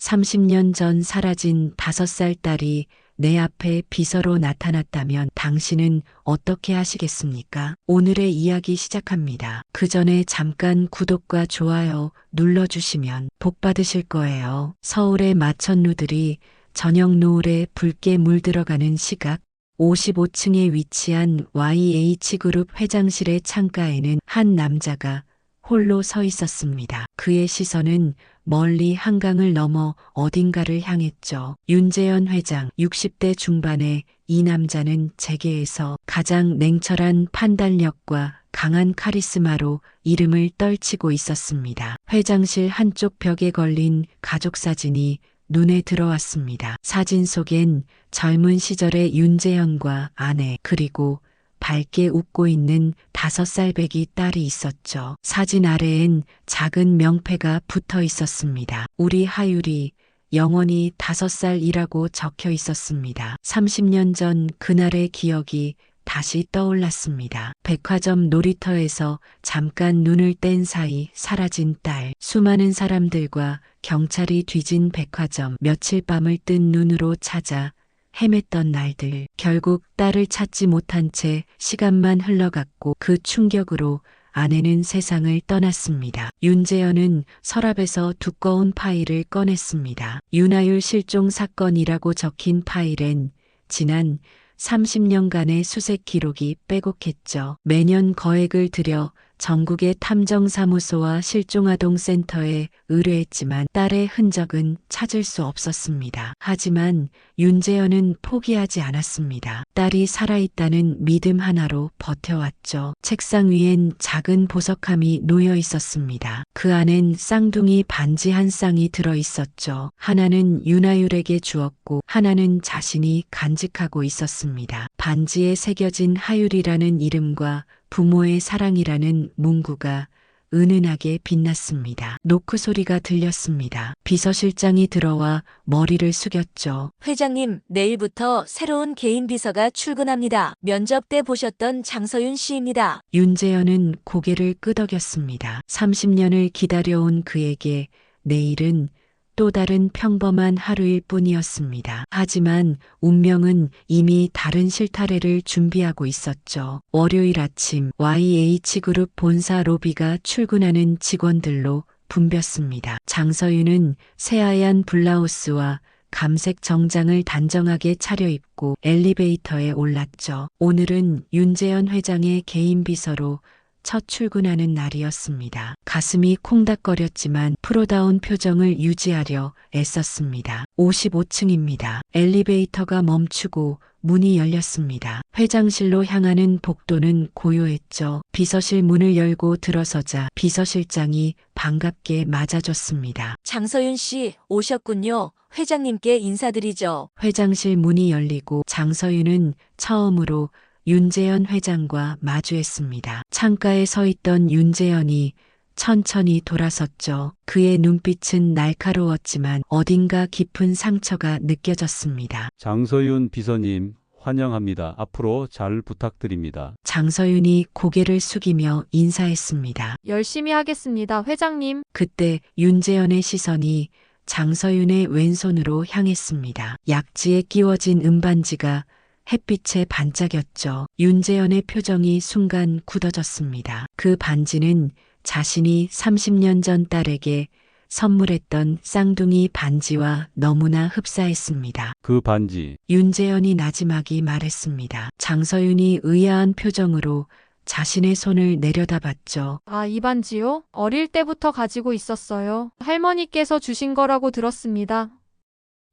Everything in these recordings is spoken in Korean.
30년 전 사라진 5살 딸이 내 앞에 비서로 나타났다면 당신은 어떻게 하시겠습니까? 오늘의 이야기 시작합니다. 그 전에 잠깐 구독과 좋아요 눌러주시면 복 받으실 거예요. 서울의 마천루들이 저녁 노을에 붉게 물들어가는 시각, 55층에 위치한 YH그룹 회장실의 창가에는 한 남자가 홀로 서 있었습니다. 그의 시선은 멀리 한강을 넘어 어딘가를 향했죠. 윤재현 회장, 60대 중반의 이 남자는 재계에서 가장 냉철한 판단력과 강한 카리스마로 이름을 떨치고 있었습니다. 회장실 한쪽 벽에 걸린 가족 사진이 눈에 들어왔습니다. 사진 속엔 젊은 시절의 윤재현과 아내, 그리고 밝게 웃고 있는 5살 배기 딸이 있었죠. 사진 아래엔 작은 명패가 붙어 있었습니다. 우리 하율이 영원히 5살이라고 적혀 있었습니다. 30년 전 그날의 기억이 다시 떠올랐습니다. 백화점 놀이터에서 잠깐 눈을 뗀 사이 사라진 딸, 수많은 사람들과 경찰이 뒤진 백화점, 며칠 밤을 뜬 눈으로 찾아 헤맸던 날들, 결국 딸을 찾지 못한 채 시간만 흘러갔고 그 충격으로 아내는 세상을 떠났습니다. 윤재현은 서랍에서 두꺼운 파일을 꺼냈습니다. 윤하율 실종 사건이라고 적힌 파일엔 지난 30년간의 수색 기록이 빼곡했죠. 매년 거액을 들여 전국의 탐정사무소와 실종아동센터에 의뢰했지만 딸의 흔적은 찾을 수 없었습니다. 하지만 윤재현은 포기하지 않았습니다. 딸이 살아있다는 믿음 하나로 버텨왔죠. 책상 위엔 작은 보석함이 놓여 있었습니다. 그 안엔 쌍둥이 반지 한 쌍이 들어 있었죠. 하나는 윤하율에게 주었고 하나는 자신이 간직하고 있었습니다. 반지에 새겨진 하율이라는 이름과 부모의 사랑이라는 문구가 은은하게 빛났습니다. 노크 소리가 들렸습니다. 비서실장이 들어와 머리를 숙였죠. 회장님, 내일부터 새로운 개인 비서가 출근합니다. 면접 때 보셨던 장서윤 씨입니다. 윤재현은 고개를 끄덕였습니다. 30년을 기다려온 그에게 내일은 또 다른 평범한 하루일 뿐이었습니다. 하지만 운명은 이미 다른 실타래를 준비하고 있었죠. 월요일 아침 YH그룹 본사 로비가 출근하는 직원들로 붐볐습니다. 장서윤은 새하얀 블라우스와 감색 정장을 단정하게 차려입고 엘리베이터에 올랐죠. 오늘은 윤재현 회장의 개인 비서로 첫 출근하는 날이었습니다. 가슴이 콩닥거렸지만 프로다운 표정을 유지하려 애썼습니다. 55층입니다. 엘리베이터가 멈추고 문이 열렸습니다. 회장실로 향하는 복도는 고요했죠. 비서실 문을 열고 들어서자 비서실장이 반갑게 맞아줬습니다. 장서윤 씨, 오셨군요. 회장님께 인사드리죠. 회장실 문이 열리고 장서윤은 처음으로 윤재현 회장과 마주했습니다. 창가에 서 있던 윤재현이 천천히 돌아섰죠. 그의 눈빛은 날카로웠지만 어딘가 깊은 상처가 느껴졌습니다. 장서윤 비서님, 환영합니다. 앞으로 잘 부탁드립니다. 장서윤이 고개를 숙이며 인사했습니다. 열심히 하겠습니다, 회장님. 그때 윤재현의 시선이 장서윤의 왼손으로 향했습니다. 약지에 끼워진 은반지가 햇빛에 반짝였죠. 윤재현의 표정이 순간 굳어졌습니다. 그 반지는 자신이 30년 전 딸에게 선물했던 쌍둥이 반지와 너무나 흡사했습니다. 그 반지, 윤재현이 나지막이 말했습니다. 장서윤이 의아한 표정으로 자신의 손을 내려다봤죠. 아, 이 반지요? 어릴 때부터 가지고 있었어요. 할머니께서 주신 거라고 들었습니다.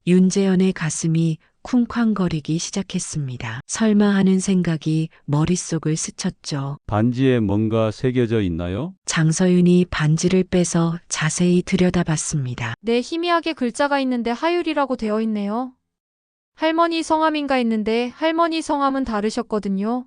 윤재현의 가슴이 쿵쾅거리기 시작했습니다. 설마 하는 생각이 머릿속을 스쳤죠. 반지에 뭔가 새겨져 있나요? 장서윤이 반지를 빼서 자세히 들여다봤습니다. 네, 희미하게 글자가 있는데 하율이라고 되어 있네요. 할머니 성함인가 했는데 할머니 성함은 다르셨거든요.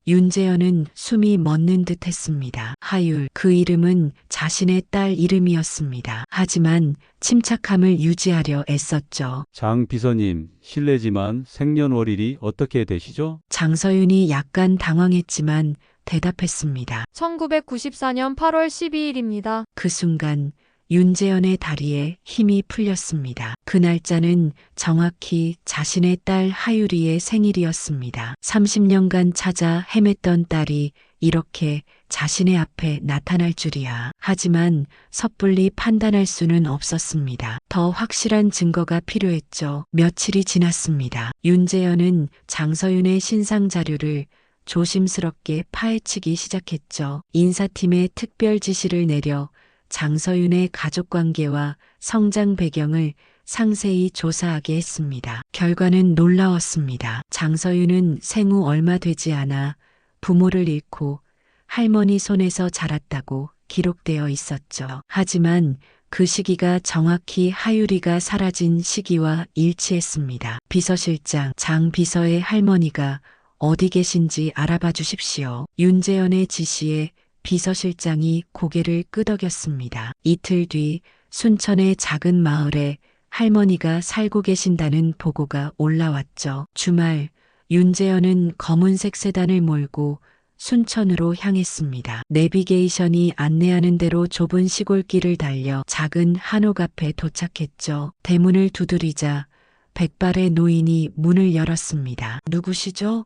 윤재현은 숨이 멎는 듯 했습니다. 하율, 그 이름은 자신의 딸 이름이었습니다. 하지만 침착함을 유지하려 애썼죠. 장 비서님, 실례지만 생년월일이 어떻게 되시죠? 장서윤이 약간 당황했지만 대답했습니다. 1994년 8월 12일입니다. 그 순간 윤재현의 다리에 힘이 풀렸습니다. 그 날짜는 정확히 자신의 딸 하유리의 생일이었습니다. 30년간 찾아 헤맸던 딸이 이렇게 자신의 앞에 나타날 줄이야. 하지만 섣불리 판단할 수는 없었습니다. 더 확실한 증거가 필요했죠. 며칠이 지났습니다. 윤재현은 장서윤의 신상 자료를 조심스럽게 파헤치기 시작했죠. 인사팀에 특별 지시를 내려 장서윤의 가족관계와 성장 배경을 상세히 조사하게 했습니다. 결과는 놀라웠습니다. 장서윤은 생후 얼마 되지 않아 부모를 잃고 할머니 손에서 자랐다고 기록되어 있었죠. 하지만 그 시기가 정확히 하유리가 사라진 시기와 일치했습니다. 비서실장 장 비서의 할머니가 어디 계신지 알아봐 주십시오. 윤재현의 지시에 비서실장이 고개를 끄덕였습니다. 이틀 뒤 순천의 작은 마을에 할머니가 살고 계신다는 보고가 올라왔죠. 주말 윤재현은 검은색 세단을 몰고 순천으로 향했습니다. 내비게이션이 안내하는 대로 좁은 시골길을 달려 작은 한옥 앞에 도착했죠. 대문을 두드리자 백발의 노인이 문을 열었습니다. 누구시죠?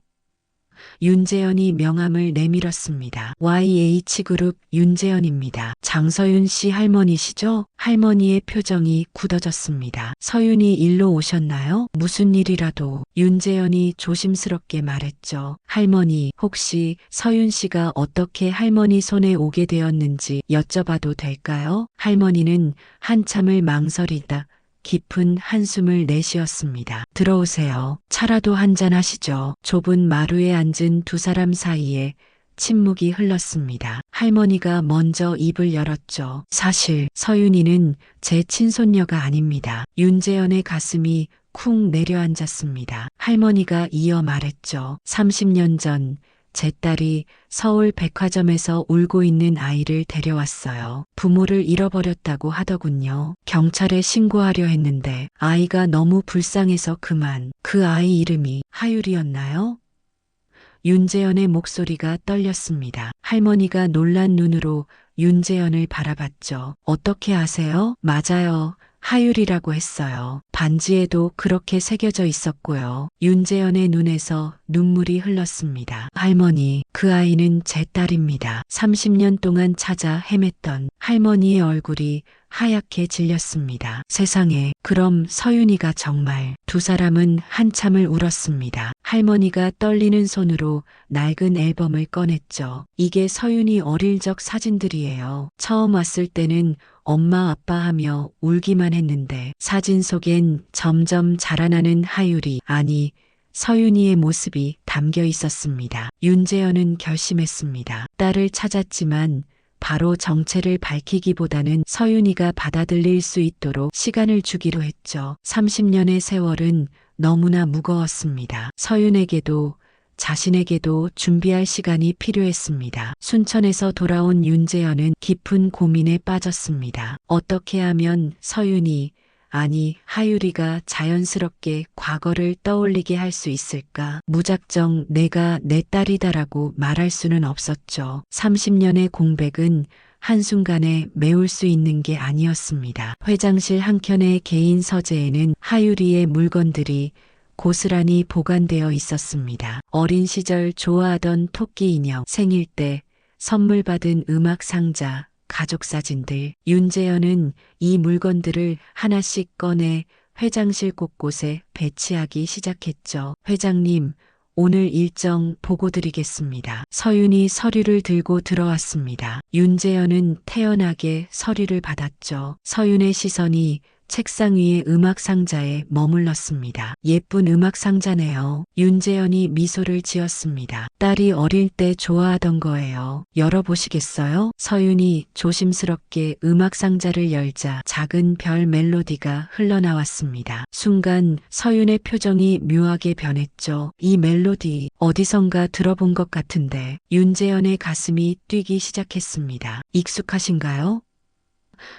윤재현이 명함을 내밀었습니다. YH그룹 윤재현입니다. 장서윤 씨 할머니시죠? 할머니의 표정이 굳어졌습니다. 서윤이 일로 오셨나요? 무슨 일이라도. 윤재현이 조심스럽게 말했죠. 할머니, 혹시 서윤 씨가 어떻게 할머니 손에 오게 되었는지 여쭤봐도 될까요? 할머니는 한참을 망설이다 깊은 한숨을 내쉬었습니다. 들어오세요. 차라도 한잔 하시죠. 좁은 마루에 앉은 두 사람 사이에 침묵이 흘렀습니다. 할머니가 먼저 입을 열었죠. 사실 서윤이는 제 친손녀가 아닙니다. 윤재현의 가슴이 쿵 내려앉았습니다. 할머니가 이어 말했죠. 30년 전 제 딸이 서울 백화점에서 울고 있는 아이를 데려왔어요. 부모를 잃어버렸다고 하더군요. 경찰에 신고하려 했는데 아이가 너무 불쌍해서 그만. 그 아이 이름이 하율이었나요? 윤재현의 목소리가 떨렸습니다. 할머니가 놀란 눈으로 윤재현을 바라봤죠. 어떻게 아세요? 맞아요. 하율이라고 했어요. 반지에도 그렇게 새겨져 있었고요. 윤재현의 눈에서 눈물이 흘렀습니다. 할머니, 그 아이는 제 딸입니다. 30년 동안 찾아 헤맸던 할머니의 얼굴이 하얗게 질렸습니다. 세상에, 그럼 서윤이가 정말. 두 사람은 한참을 울었습니다. 할머니가 떨리는 손으로 낡은 앨범을 꺼냈죠. 이게 서윤이 어릴 적 사진들이에요. 처음 왔을 때는 엄마 아빠 하며 울기만 했는데 사진 속엔 점점 자라나는 하율이, 아니 서윤이의 모습이 담겨 있었습니다. 윤재현은 결심했습니다. 딸을 찾았지만 바로 정체를 밝히기보다는 서윤이가 받아들일 수 있도록 시간을 주기로 했죠. 30년의 세월은 너무나 무거웠습니다. 서윤에게도 자신에게도 준비할 시간이 필요했습니다. 순천에서 돌아온 윤재현은 깊은 고민에 빠졌습니다. 어떻게 하면 서윤이, 아니 하율이가 자연스럽게 과거를 떠올리게 할 수 있을까? 무작정 내가 내 딸이다라고 말할 수는 없었죠. 30년의 공백은 한순간에 메울 수 있는 게 아니었습니다. 회장실 한켠의 개인 서재에는 하율이의 물건들이 고스란히 보관되어 있었습니다. 어린 시절 좋아하던 토끼 인형, 생일 때 선물 받은 음악 상자, 가족 사진들. 윤재현은 이 물건들을 하나씩 꺼내 회장실 곳곳에 배치하기 시작했죠. 회장님, 오늘 일정 보고 드리겠습니다. 서윤이 서류를 들고 들어왔습니다. 윤재현은 태연하게 서류를 받았죠. 서윤의 시선이 책상 위의 음악 상자에 머물렀습니다. 예쁜 음악 상자네요. 윤재현이 미소를 지었습니다. 딸이 어릴 때 좋아하던 거예요. 열어보시겠어요? 서윤이 조심스럽게 음악 상자를 열자 작은 별 멜로디가 흘러나왔습니다. 순간 서윤의 표정이 묘하게 변했죠. 이 멜로디 어디선가 들어본 것 같은데. 윤재현의 가슴이 뛰기 시작했습니다. 익숙하신가요?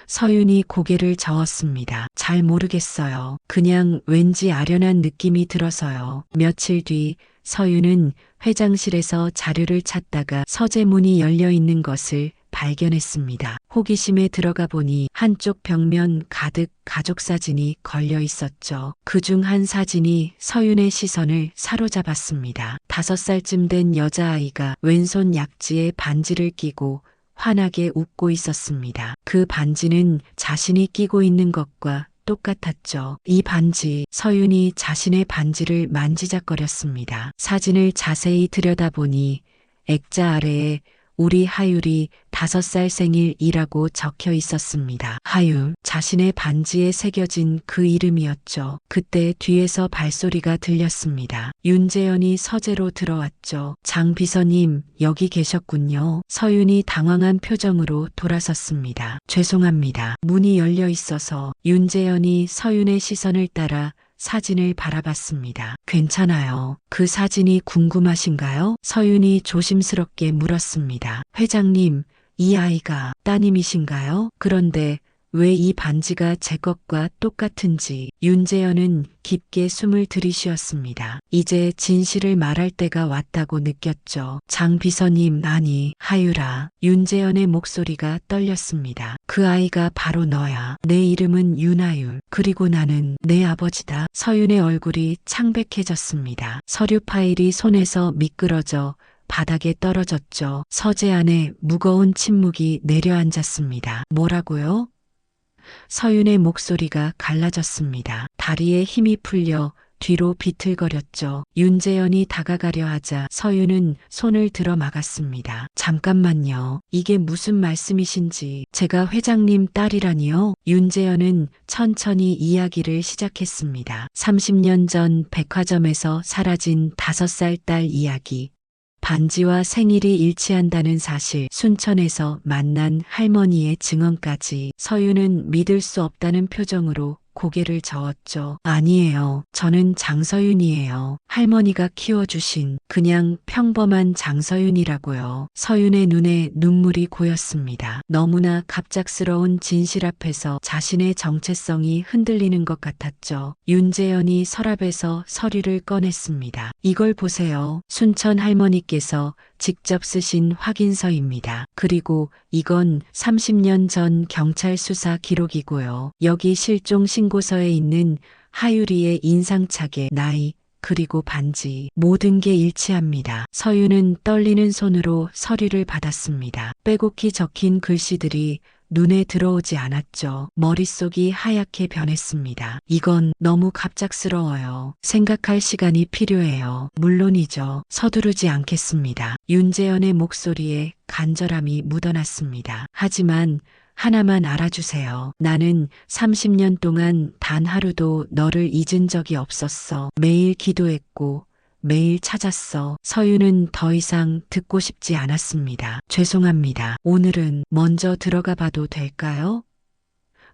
서윤이 고개를 저었습니다. 잘 모르겠어요. 그냥 왠지 아련한 느낌이 들어서요. 며칠 뒤 서윤은 회장실에서 자료를 찾다가 서재 문이 열려 있는 것을 발견했습니다. 호기심에 들어가 보니 한쪽 벽면 가득 가족 사진이 걸려 있었죠. 그중 한 사진이 서윤의 시선을 사로잡았습니다. 5살쯤 된 여자아이가 왼손 약지에 반지를 끼고 환하게 웃고 있었습니다. 그 반지는 자신이 끼고 있는 것과 똑같았죠. 이 반지, 서윤이 자신의 반지를 만지작거렸습니다. 사진을 자세히 들여다보니 액자 아래에 우리 하율이 5살 생일이라고 적혀 있었습니다. 하율, 자신의 반지에 새겨진 그 이름이었죠. 그때 뒤에서 발소리가 들렸습니다. 윤재현이 서재로 들어왔죠. 장 비서님, 여기 계셨군요. 서윤이 당황한 표정으로 돌아섰습니다. 죄송합니다. 문이 열려 있어서. 윤재현이 서윤의 시선을 따라 사진을 바라봤습니다. 괜찮아요. 그 사진이 궁금하신가요? 서윤이 조심스럽게 물었습니다. 회장님, 이 아이가 따님이신가요? 그런데 왜 이 반지가 제 것과 똑같은지. 윤재현은 깊게 숨을 들이쉬었습니다. 이제 진실을 말할 때가 왔다고 느꼈죠. 장 비서님, 아니, 하율아. 윤재현의 목소리가 떨렸습니다. 그 아이가 바로 너야. 내 이름은 윤하율. 그리고 나는 내 아버지다. 서윤의 얼굴이 창백해졌습니다. 서류 파일이 손에서 미끄러져 바닥에 떨어졌죠. 서재 안에 무거운 침묵이 내려앉았습니다. 뭐라고요? 서윤의 목소리가 갈라졌습니다. 다리에 힘이 풀려 뒤로 비틀거렸죠. 윤재현이 다가가려 하자 서윤은 손을 들어 막았습니다. 잠깐만요. 이게 무슨 말씀이신지. 제가 회장님 딸이라니요? 윤재현은 천천히 이야기를 시작했습니다. 30년 전 백화점에서 사라진 5살 딸 이야기. 반지와 생일이 일치한다는 사실, 순천에서 만난 할머니의 증언까지. 서윤은 믿을 수 없다는 표정으로 고개를 저었죠. 아니에요. 저는 장서윤이에요. 할머니가 키워주신 그냥 평범한 장서윤이라고요. 서윤의 눈에 눈물이 고였습니다. 너무나 갑작스러운 진실 앞에서 자신의 정체성이 흔들리는 것 같았죠. 윤재현이 서랍에서 서류를 꺼냈습니다. 이걸 보세요. 순천 할머니께서 직접 쓰신 확인서입니다. 그리고 이건 30년 전 경찰 수사 기록이고요. 여기 실종 신고서에 있는 하율이의 인상착의 나이, 그리고 반지, 모든 게 일치합니다. 서윤은 떨리는 손으로 서류를 받았습니다. 빼곡히 적힌 글씨들이 눈에 들어오지 않았죠. 머릿속이 하얗게 변했습니다. 이건 너무 갑작스러워요. 생각할 시간이 필요해요. 물론이죠. 서두르지 않겠습니다. 윤재현의 목소리에 간절함이 묻어났습니다. 하지만 하나만 알아주세요. 나는 30년 동안 단 하루도 너를 잊은 적이 없었어. 매일 기도했고 매일 찾았어. 서윤은 더 이상 듣고 싶지 않았습니다. 죄송합니다. 오늘은 먼저 들어가 봐도 될까요?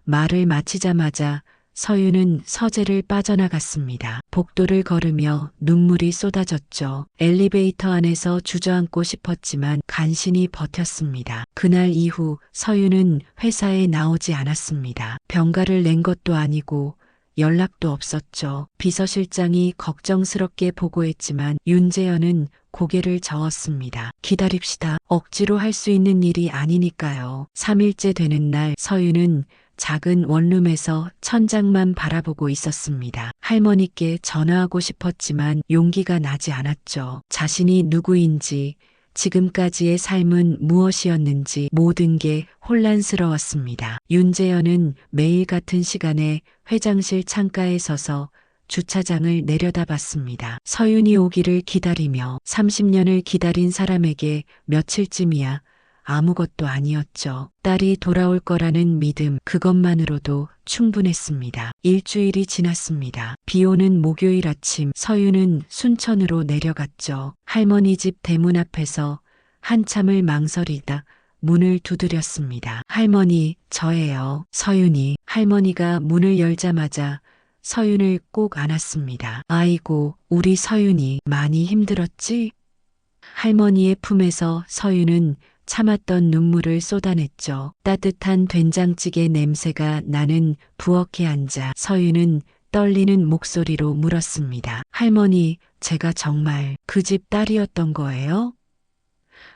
말을 마치자마자 서윤은 서재를 빠져나갔습니다. 복도를 걸으며 눈물이 쏟아졌죠. 엘리베이터 안에서 주저앉고 싶었지만 간신히 버텼습니다. 그날 이후 서윤은 회사에 나오지 않았습니다. 병가를 낸 것도 아니고 연락도 없었죠. 비서실장이 걱정스럽게 보고했지만 윤재현은 고개를 저었습니다. 기다립시다. 억지로 할 수 있는 일이 아니니까요. 3일째 되는 날 서윤은 작은 원룸에서 천장만 바라보고 있었습니다. 할머니께 전화하고 싶었지만 용기가 나지 않았죠. 자신이 누구인지, 지금까지의 삶은 무엇이었는지 모든 게 혼란스러웠습니다. 윤재현은 매일 같은 시간에 회장실 창가에 서서 주차장을 내려다봤습니다. 서윤이 오기를 기다리며 30년을 기다린 사람에게 며칠쯤이야 아무것도 아니었죠. 딸이 돌아올 거라는 믿음, 그것만으로도 충분했습니다. 일주일이 지났습니다. 비 오는 목요일 아침 서윤은 순천으로 내려갔죠. 할머니 집 대문 앞에서 한참을 망설이다 문을 두드렸습니다. 할머니, 저예요. 서윤이. 할머니가 문을 열자마자 서윤을 꼭 안았습니다. 아이고, 우리 서윤이 많이 힘들었지? 할머니의 품에서 서윤은 참았던 눈물을 쏟아냈죠. 따뜻한 된장찌개 냄새가 나는 부엌에 앉아 서윤은 떨리는 목소리로 물었습니다. 할머니, 제가 정말 그 집 딸이었던 거예요?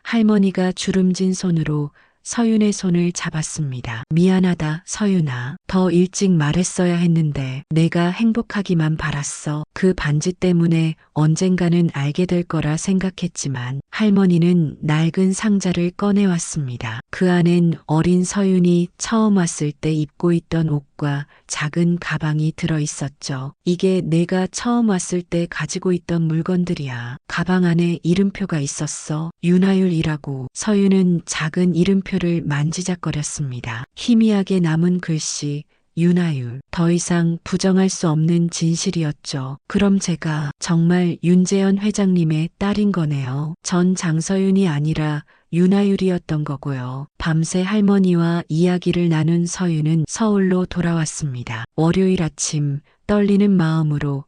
할머니가 주름진 손으로 서윤의 손을 잡았습니다. 미안하다, 서윤아. 더 일찍 말했어야 했는데 내가 행복하기만 바랐어. 그 반지 때문에 언젠가는 알게 될 거라 생각했지만 할머니는 낡은 상자를 꺼내왔습니다. 그 안엔 어린 서윤이 처음 왔을 때 입고 있던 옷과 작은 가방이 들어 있었죠. 이게 내가 처음 왔을 때 가지고 있던 물건들이야. 가방 안에 이름표가 있었어. 윤하율이라고. 서윤은 작은 이름표를 만지작거렸습니다. 희미하게 남은 글씨. 윤하율. 더 이상 부정할 수 없는 진실이었죠. 그럼 제가 정말 윤재현 회장님의 딸인 거네요. 전 장서윤이 아니라 윤하율이었던 거고요. 밤새 할머니와 이야기를 나눈 서윤은 서울로 돌아왔습니다. 월요일 아침 떨리는 마음으로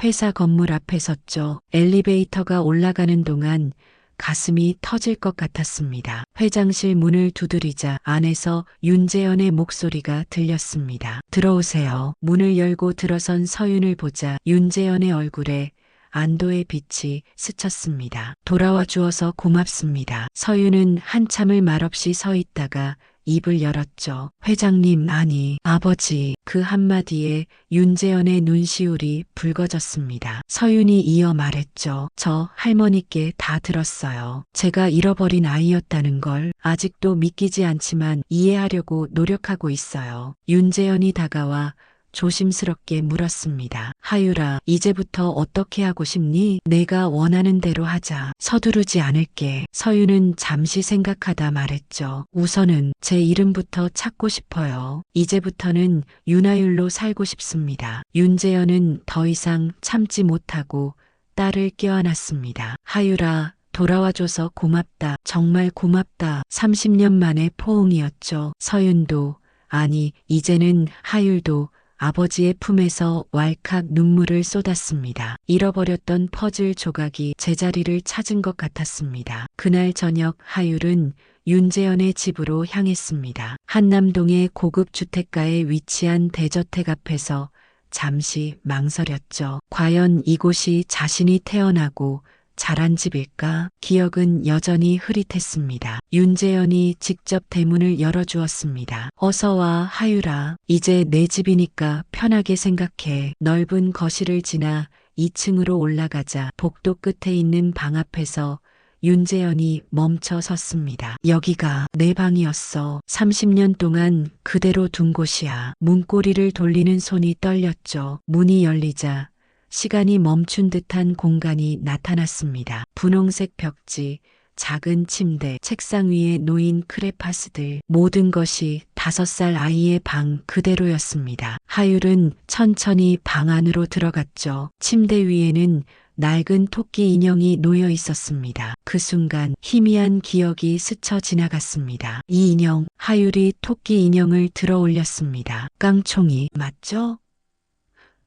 회사 건물 앞에 섰죠. 엘리베이터가 올라가는 동안 가슴이 터질 것 같았습니다. 회장실 문을 두드리자 안에서 윤재현의 목소리가 들렸습니다. 들어오세요. 문을 열고 들어선 서윤을 보자 윤재현의 얼굴에 안도의 빛이 스쳤습니다. 돌아와 주어서 고맙습니다. 서윤은 한참을 말없이 서 있다가 입을 열었죠. 회장님, 아니, 아버지. 그 한마디에 윤재현의 눈시울이 붉어졌습니다. 서윤이 이어 말했죠. 저 할머니께 다 들었어요. 제가 잃어버린 아이였다는 걸 아직도 믿기지 않지만 이해하려고 노력하고 있어요. 윤재현이 다가와 조심스럽게 물었습니다. 하율아, 이제부터 어떻게 하고 싶니? 내가 원하는 대로 하자. 서두르지 않을게. 서윤은 잠시 생각하다 말했죠. 우선은 제 이름부터 찾고 싶어요. 이제부터는 윤하율로 살고 싶습니다. 윤재현은 더 이상 참지 못하고 딸을 껴안았습니다. 하율아, 돌아와줘서 고맙다. 정말 고맙다. 30년 만의 포옹이었죠. 서윤도, 아니, 이제는 하율도 아버지의 품에서 왈칵 눈물을 쏟았습니다. 잃어버렸던 퍼즐 조각이 제자리를 찾은 것 같았습니다. 그날 저녁 하율은 윤재현의 집으로 향했습니다. 한남동의 고급 주택가에 위치한 대저택 앞에서 잠시 망설였죠. 과연 이곳이 자신이 태어나고 자란 집일까? 기억은 여전히 흐릿했습니다. 윤재현이 직접 대문을 열어주었습니다. 어서 와, 하율아. 이제 내 집이니까 편하게 생각해. 넓은 거실을 지나 2층으로 올라가자 복도 끝에 있는 방 앞에서 윤재현이 멈춰 섰습니다. 여기가 내 방이었어. 30년 동안 그대로 둔 곳이야. 문고리를 돌리는 손이 떨렸죠. 문이 열리자 시간이 멈춘 듯한 공간이 나타났습니다. 분홍색 벽지, 작은 침대, 책상 위에 놓인 크레파스들, 모든 것이 5살 아이의 방 그대로였습니다. 하율은 천천히 방 안으로 들어갔죠. 침대 위에는 낡은 토끼 인형이 놓여 있었습니다. 그 순간 희미한 기억이 스쳐 지나갔습니다. 이 인형, 하율이 토끼 인형을 들어 올렸습니다. 깡총이 맞죠?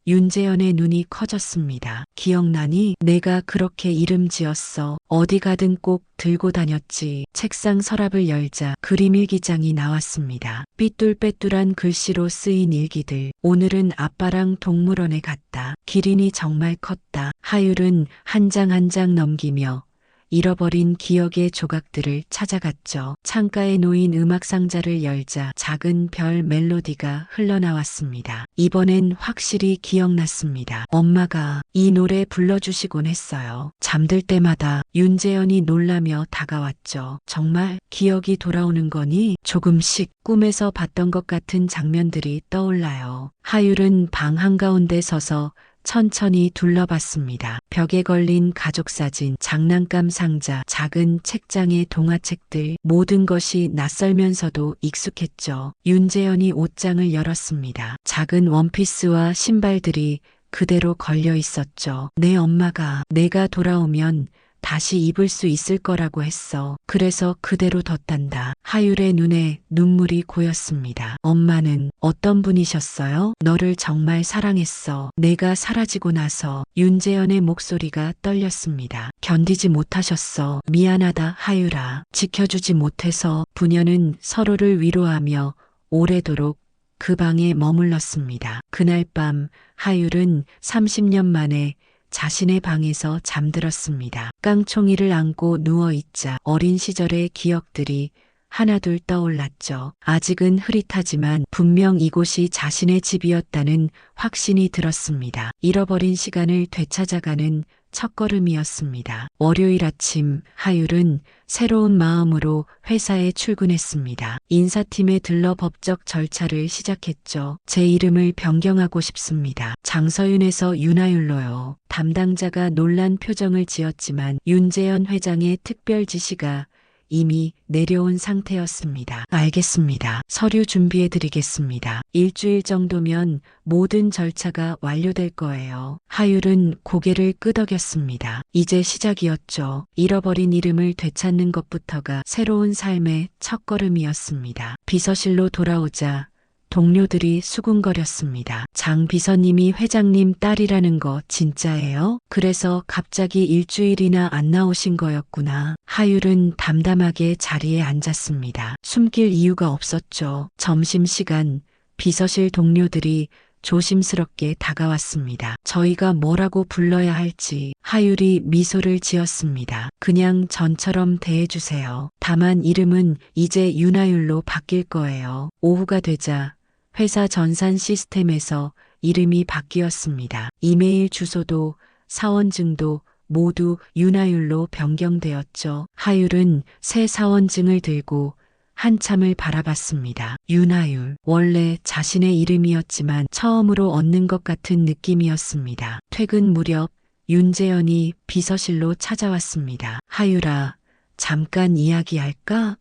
윤재현의 눈이 커졌습니다. 기억나니? 내가 그렇게 이름 지었어. 어디 가든 꼭 들고 다녔지. 책상 서랍을 열자 그림 일기장이 나왔습니다. 삐뚤빼뚤한 글씨로 쓰인 일기들. 오늘은 아빠랑 동물원에 갔다. 기린이 정말 컸다. 하율은 한 장 한 장 넘기며 잃어버린 기억의 조각들을 찾아갔죠. 창가에 놓인 음악 상자를 열자 작은 별 멜로디가 흘러나왔습니다. 이번엔 확실히 기억났습니다. 엄마가 이 노래 불러주시곤 했어요. 잠들 때마다 윤재현이 놀라며 다가왔죠. 정말 기억이 돌아오는 거니? 조금씩 꿈에서 봤던 것 같은 장면들이 떠올라요. 하율은 방 한가운데 서서 천천히 둘러봤습니다. 벽에 걸린 가족사진, 장난감 상자, 작은 책장의 동화책들, 모든 것이 낯설면서도 익숙했죠. 윤재현이 옷장을 열었습니다. 작은 원피스와 신발들이 그대로 걸려 있었죠. 내 엄마가 내가 돌아오면 다시 입을 수 있을 거라고 했어. 그래서 그대로 뒀단다. 하율의 눈에 눈물이 고였습니다. 엄마는 어떤 분이셨어요? 너를 정말 사랑했어. 내가 사라지고 나서. 윤재현의 목소리가 떨렸습니다. 견디지 못하셨어. 미안하다, 하율아. 지켜주지 못해서. 부녀는 서로를 위로하며 오래도록 그 방에 머물렀습니다. 그날 밤 하율은 30년 만에 자신의 방에서 잠들었습니다. 깡총이를 안고 누워있자 어린 시절의 기억들이 하나둘 떠올랐죠. 아직은 흐릿하지만 분명 이곳이 자신의 집이었다는 확신이 들었습니다. 잃어버린 시간을 되찾아가는 첫걸음이었습니다. 월요일 아침 하율은 새로운 마음으로 회사에 출근했습니다. 인사팀에 들러 법적 절차를 시작했죠. 제 이름을 변경하고 싶습니다. 장서윤에서 윤하율로요. 담당자가 놀란 표정을 지었지만 윤재현 회장의 특별 지시가 이미 내려온 상태였습니다. 알겠습니다. 서류 준비해 드리겠습니다. 일주일 정도면 모든 절차가 완료될 거예요. 하율은 고개를 끄덕였습니다. 이제 시작이었죠. 잃어버린 이름을 되찾는 것부터가 새로운 삶의 첫걸음이었습니다. 비서실로 돌아오자 동료들이 수군거렸습니다. 장 비서님이 회장님 딸이라는 거 진짜예요? 그래서 갑자기 일주일이나 안 나오신 거였구나. 하율은 담담하게 자리에 앉았습니다. 숨길 이유가 없었죠. 점심시간 비서실 동료들이 조심스럽게 다가왔습니다. 저희가 뭐라고 불러야 할지 하율이 미소를 지었습니다. 그냥 전처럼 대해주세요. 다만 이름은 이제 윤하율로 바뀔 거예요. 오후가 되자 회사 전산 시스템에서 이름이 바뀌었습니다. 이메일 주소도 사원증도 모두 윤하율로 변경되었죠. 하율은 새 사원증을 들고 한참을 바라봤습니다. 윤하율. 원래 자신의 이름이었지만 처음으로 얻는 것 같은 느낌이었습니다. 퇴근 무렵 윤재현이 비서실로 찾아왔습니다. 하율아, 잠깐 이야기할까?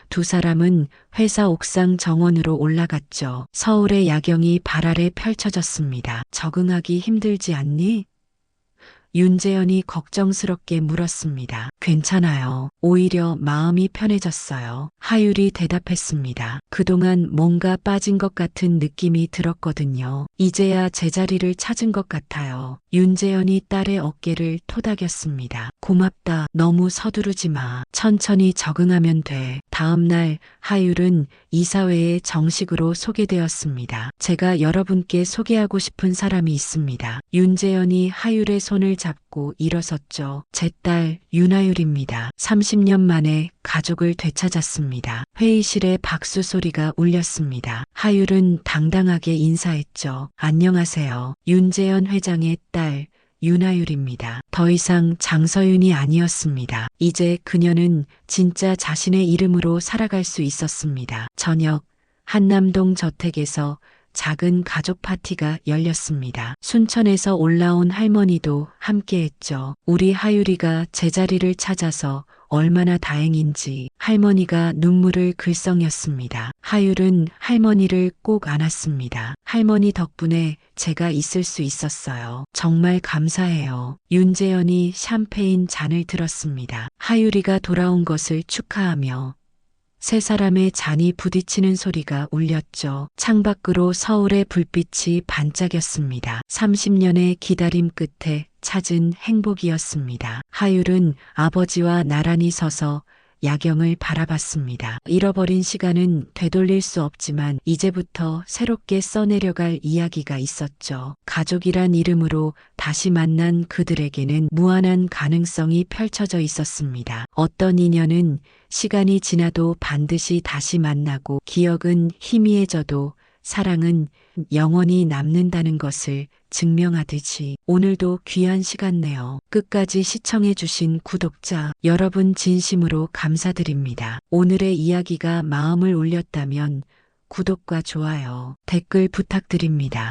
두 사람은 회사 옥상 정원으로 올라갔죠. 서울의 야경이 발 아래 펼쳐졌습니다. 적응하기 힘들지 않니? 윤재현이 걱정스럽게 물었습니다. 괜찮아요. 오히려 마음이 편해졌어요. 하율이 대답했습니다. 그동안 뭔가 빠진 것 같은 느낌이 들었거든요. 이제야 제자리를 찾은 것 같아요. 윤재현이 딸의 어깨를 토닥였습니다. 고맙다. 너무 서두르지 마. 천천히 적응하면 돼. 다음 날 하율은 이사회에 정식으로 소개되었습니다. 제가 여러분께 소개하고 싶은 사람이 있습니다. 윤재현이 하율의 손을 잡고 일어섰죠. 제 딸 윤하율입니다. 30년 만에 가족을 되찾았습니다. 회의실에 박수 소리가 울렸습니다. 하율은 당당하게 인사했죠. 안녕하세요. 윤재현 회장의 딸 윤하율입니다. 더 이상 장서윤이 아니었습니다. 이제 그녀는 진짜 자신의 이름으로 살아갈 수 있었습니다. 저녁 한남동 저택에서 작은 가족 파티가 열렸습니다. 순천에서 올라온 할머니도 함께했죠. 우리 하율이가 제자리를 찾아서 얼마나 다행인지 할머니가 눈물을 글썽였습니다. 하율은 할머니를 꼭 안았습니다. 할머니 덕분에 제가 있을 수 있었어요. 정말 감사해요. 윤재현이 샴페인 잔을 들었습니다. 하율이가 돌아온 것을 축하하며 세 사람의 잔이 부딪히는 소리가 울렸죠. 창밖으로 서울의 불빛이 반짝였습니다. 30년의 기다림 끝에 찾은 행복이었습니다. 하율은 아버지와 나란히 서서 야경을 바라봤습니다. 잃어버린 시간은 되돌릴 수 없지만 이제부터 새롭게 써내려갈 이야기가 있었죠. 가족이란 이름으로 다시 만난 그들에게는 무한한 가능성이 펼쳐져 있었습니다. 어떤 인연은 시간이 지나도 반드시 다시 만나고 기억은 희미해져도 사랑은 영원히 남는다는 것을 증명하듯이 오늘도 귀한 시간 내어 끝까지 시청해주신 구독자 여러분 진심으로 감사드립니다. 오늘의 이야기가 마음을 울렸다면 구독과 좋아요, 댓글 부탁드립니다.